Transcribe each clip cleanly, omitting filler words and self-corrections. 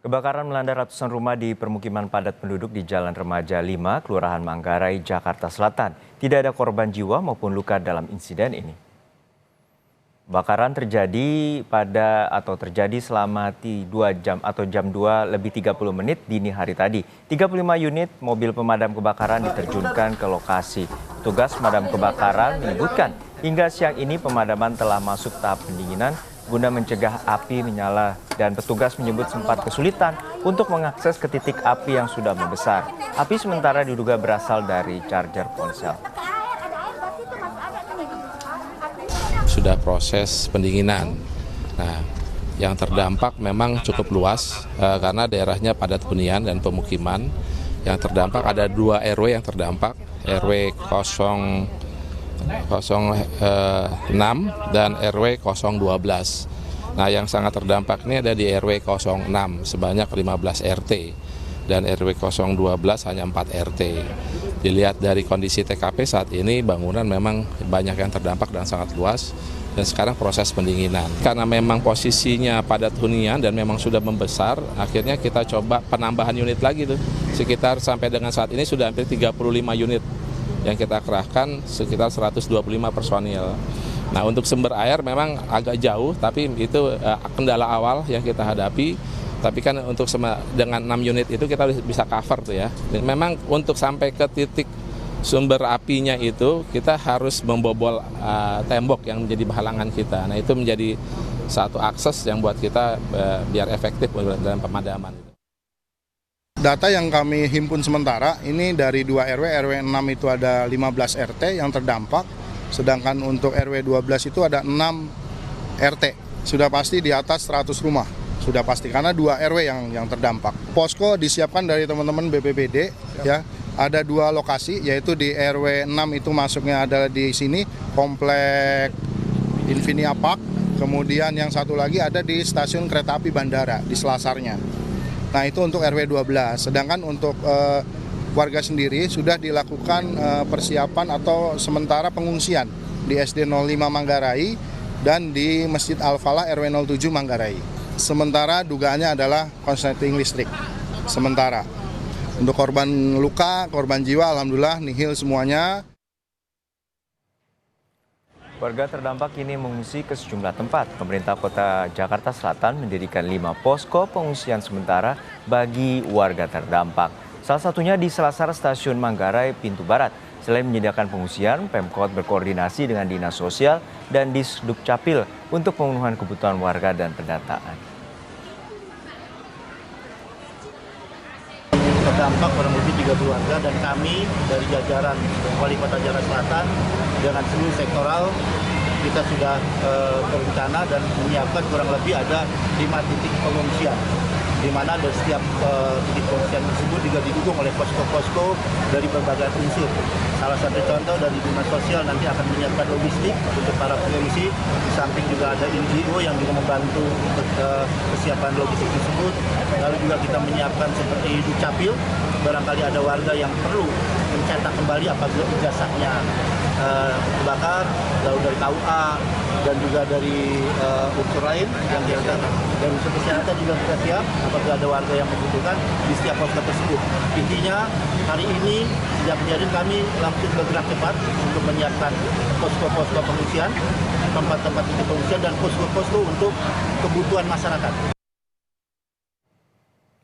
Kebakaran melanda ratusan rumah di permukiman padat penduduk di Jalan Remaja 5, Kelurahan Manggarai, Jakarta Selatan. Tidak ada korban jiwa maupun luka dalam insiden ini. Kebakaran terjadi selama 2 jam atau jam 2 lebih 30 menit dini hari tadi. 35 unit mobil pemadam kebakaran diterjunkan ke lokasi. Petugas pemadam kebakaran menyebutkan hingga siang ini pemadaman telah masuk tahap pendinginan guna mencegah api menyala, dan petugas menyebut sempat kesulitan untuk mengakses ke titik api yang sudah membesar. Api sementara diduga berasal dari charger ponsel. Sudah proses pendinginan. Nah, yang terdampak memang cukup luas karena daerahnya padat hunian dan pemukiman. Yang terdampak ada 2 RW yang terdampak, RW 006 dan RW 012. Nah, yang sangat terdampak ini ada di RW 06 sebanyak 15 RT dan RW 012 hanya 4 RT. Dilihat dari kondisi TKP saat ini, bangunan memang banyak yang terdampak dan sangat luas, dan sekarang proses pendinginan. Karena memang posisinya padat hunian dan memang sudah membesar, akhirnya kita coba penambahan unit lagi tuh. Sekitar sampai dengan saat ini sudah hampir 35 unit yang kita kerahkan, sekitar 125 personil. Nah, untuk sumber air memang agak jauh, tapi itu kendala awal yang kita hadapi. Tapi kan untuk dengan 6 unit itu kita bisa cover tuh ya. Dan memang untuk sampai ke titik sumber apinya itu kita harus membobol tembok yang menjadi halangan kita. Nah, itu menjadi satu akses yang buat kita biar efektif dalam pemadaman. Data yang kami himpun sementara ini dari 2 RW, RW 6 itu ada 15 RT yang terdampak, sedangkan untuk RW 12 itu ada 6 RT. Sudah pasti di atas 100 rumah, sudah pasti karena 2 RW yang terdampak. Posko disiapkan dari teman-teman BPBD ya. Ada 2 lokasi, yaitu di RW 6 itu masuknya adalah di sini Komplek Infinia Park, kemudian yang satu lagi ada di stasiun kereta api bandara di Selasarnya. Nah, itu untuk RW 12, sedangkan untuk warga sendiri sudah dilakukan persiapan atau sementara pengungsian di SD 05 Manggarai dan di Masjid Al-Falah RW 07 Manggarai. Sementara dugaannya adalah konsleting listrik, sementara. Untuk korban luka, korban jiwa, alhamdulillah nihil semuanya. Warga terdampak kini mengungsi ke sejumlah tempat. Pemerintah Kota Jakarta Selatan mendirikan 5 posko pengungsian sementara bagi warga terdampak. Salah satunya di Selasar Stasiun Manggarai Pintu Barat. Selain menyediakan pengungsian, Pemkot berkoordinasi dengan Dinas Sosial dan Disdukcapil untuk pemenuhan kebutuhan warga dan pendataan. Terdampak kurang lebih 30 warga, dan kami dari jajaran Wali Kota Jakarta Selatan dengan seluruh sektoral kita sudah berencana dan menyiapkan kurang lebih ada 5 titik pengungsian, di mana dari setiap titik pengungsian tersebut juga didukung oleh posko-posko dari berbagai unsur. Salah satu contoh dari Dinas Sosial nanti akan menyiapkan logistik untuk para pengungsi, di samping juga ada NGO yang juga membantu untuk kesiapan logistik tersebut. Lalu juga kita menyiapkan seperti Dukcapil, barangkali ada warga yang perlu mencetak kembali apabila ijazahnya terbakar, lalu dari KUA dan juga dari unsur lain yang diangkat. Dan unsur kesehatan juga kita siap apabila ada warga yang membutuhkan di setiap posko tersebut. Intinya hari ini sejak kejadian kami langsung bergerak cepat untuk menyiapkan posko-posko pengungsian, tempat-tempat titik pengungsian dan posko-posko untuk kebutuhan masyarakat.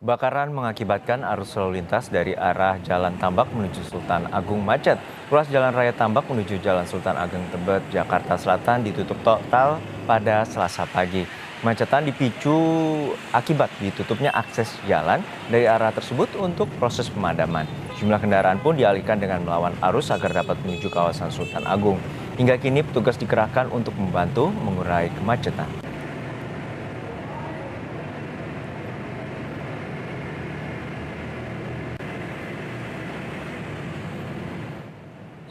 Kebakaran mengakibatkan arus lalu lintas dari arah Jalan Tambak menuju Sultan Agung macet. Ruas Jalan Raya Tambak menuju Jalan Sultan Agung Tebet, Jakarta Selatan ditutup total pada Selasa pagi. Kemacetan dipicu akibat ditutupnya akses jalan dari arah tersebut untuk proses pemadaman. Jumlah kendaraan pun dialihkan dengan melawan arus agar dapat menuju kawasan Sultan Agung. Hingga kini petugas dikerahkan untuk membantu mengurai kemacetan.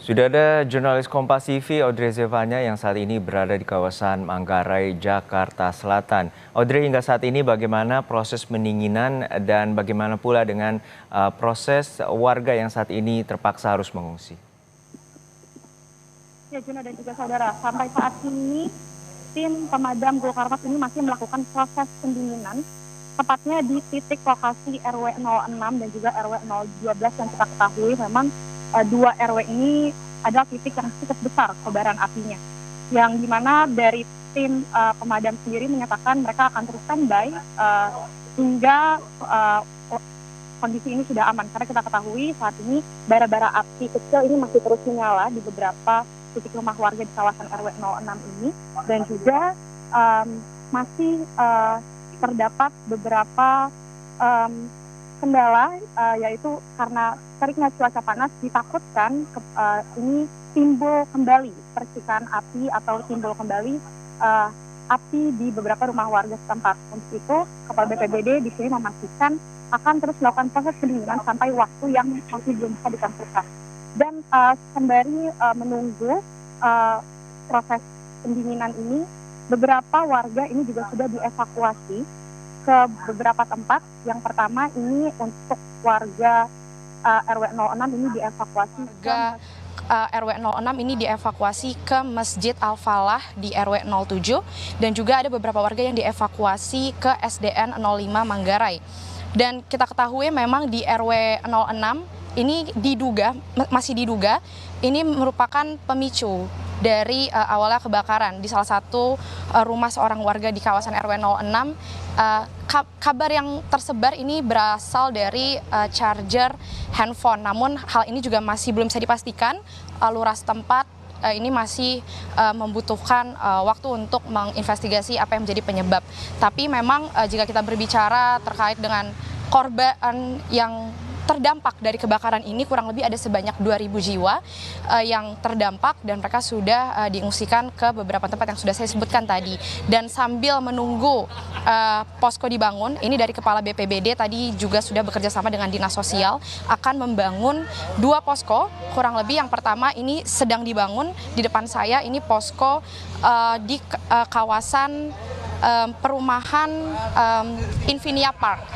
Sudah ada jurnalis Kompas TV Audrey Zevanya yang saat ini berada di kawasan Manggarai, Jakarta Selatan. Audrey, hingga saat ini bagaimana proses pendinginan dan bagaimana pula dengan proses warga yang saat ini terpaksa harus mengungsi? Ya, Juna dan juga saudara, sampai saat ini tim pemadam Gulkarmat ini masih melakukan proses pendinginan tepatnya di titik lokasi RW 06 dan juga RW 012 yang kita ketahui memang dua RW ini adalah titik yang cukup besar kobaran apinya. Yang dimana dari tim pemadam sendiri menyatakan mereka akan terus standby hingga kondisi ini sudah aman. Karena kita ketahui saat ini bara-bara api kecil ini masih terus menyala di beberapa titik rumah warga di kawasan RW 06 ini. Dan juga masih terdapat beberapa kendala, yaitu karena teriknya cuaca panas ditakutkan ini timbul kembali percikan api atau timbul kembali api di beberapa rumah warga setempat. Untuk itu, Kepala BPBD di sini memastikan akan terus melakukan proses pendinginan sampai waktu yang masih belum bisa ditentukan. Dan sembari menunggu proses pendinginan ini, beberapa warga ini juga sudah dievakuasi ke beberapa tempat. Yang pertama ini untuk warga RW 06 ini dievakuasi RW 06 ini dievakuasi ke Masjid Al-Falah di RW 07 dan juga ada beberapa warga yang dievakuasi ke SDN 05 Manggarai. Dan kita ketahui memang di RW 06 ini masih diduga ini merupakan pemicu dari awalnya kebakaran di salah satu rumah seorang warga di kawasan RW 06. Kabar yang tersebar ini berasal dari charger handphone, namun hal ini juga masih belum bisa dipastikan. Lurah setempat ini masih membutuhkan waktu untuk menginvestigasi apa yang menjadi penyebab. Tapi memang jika kita berbicara terkait dengan korban yang terdampak dari kebakaran ini, kurang lebih ada sebanyak 2.000 jiwa yang terdampak dan mereka sudah diungsikan ke beberapa tempat yang sudah saya sebutkan tadi. Dan sambil menunggu posko dibangun, ini dari Kepala BPBD tadi juga sudah bekerja sama dengan Dinas Sosial akan membangun 2 posko, kurang lebih yang pertama ini sedang dibangun di depan saya, ini posko di kawasan perumahan Infinia Park.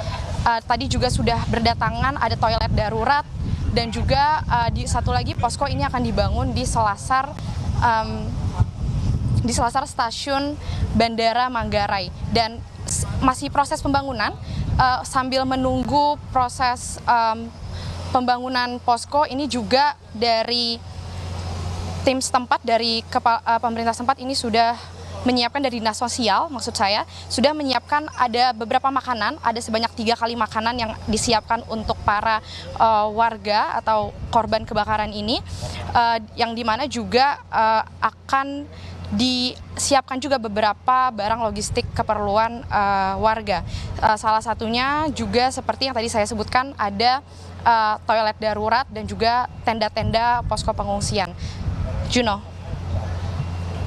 Tadi juga sudah berdatangan, ada toilet darurat dan juga di satu lagi posko ini akan dibangun di selasar stasiun Bandara Manggarai. Dan masih proses pembangunan, sambil menunggu proses pembangunan posko ini juga dari tim setempat, dari pemerintah setempat ini sudah menyiapkan, dari Dinas Sosial maksud saya, sudah menyiapkan ada beberapa makanan, ada sebanyak 3 kali makanan yang disiapkan untuk para warga atau korban kebakaran ini, yang dimana juga akan disiapkan juga beberapa barang logistik keperluan warga. Salah satunya juga seperti yang tadi saya sebutkan, ada toilet darurat dan juga tenda-tenda posko pengungsian. Juno.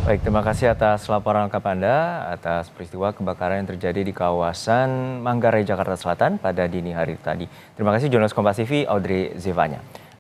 Baik, terima kasih atas laporan lengkap Anda atas peristiwa kebakaran yang terjadi di kawasan Manggarai, Jakarta Selatan pada dini hari tadi. Terima kasih jurnalis Kompas TV Audrey Zevanya.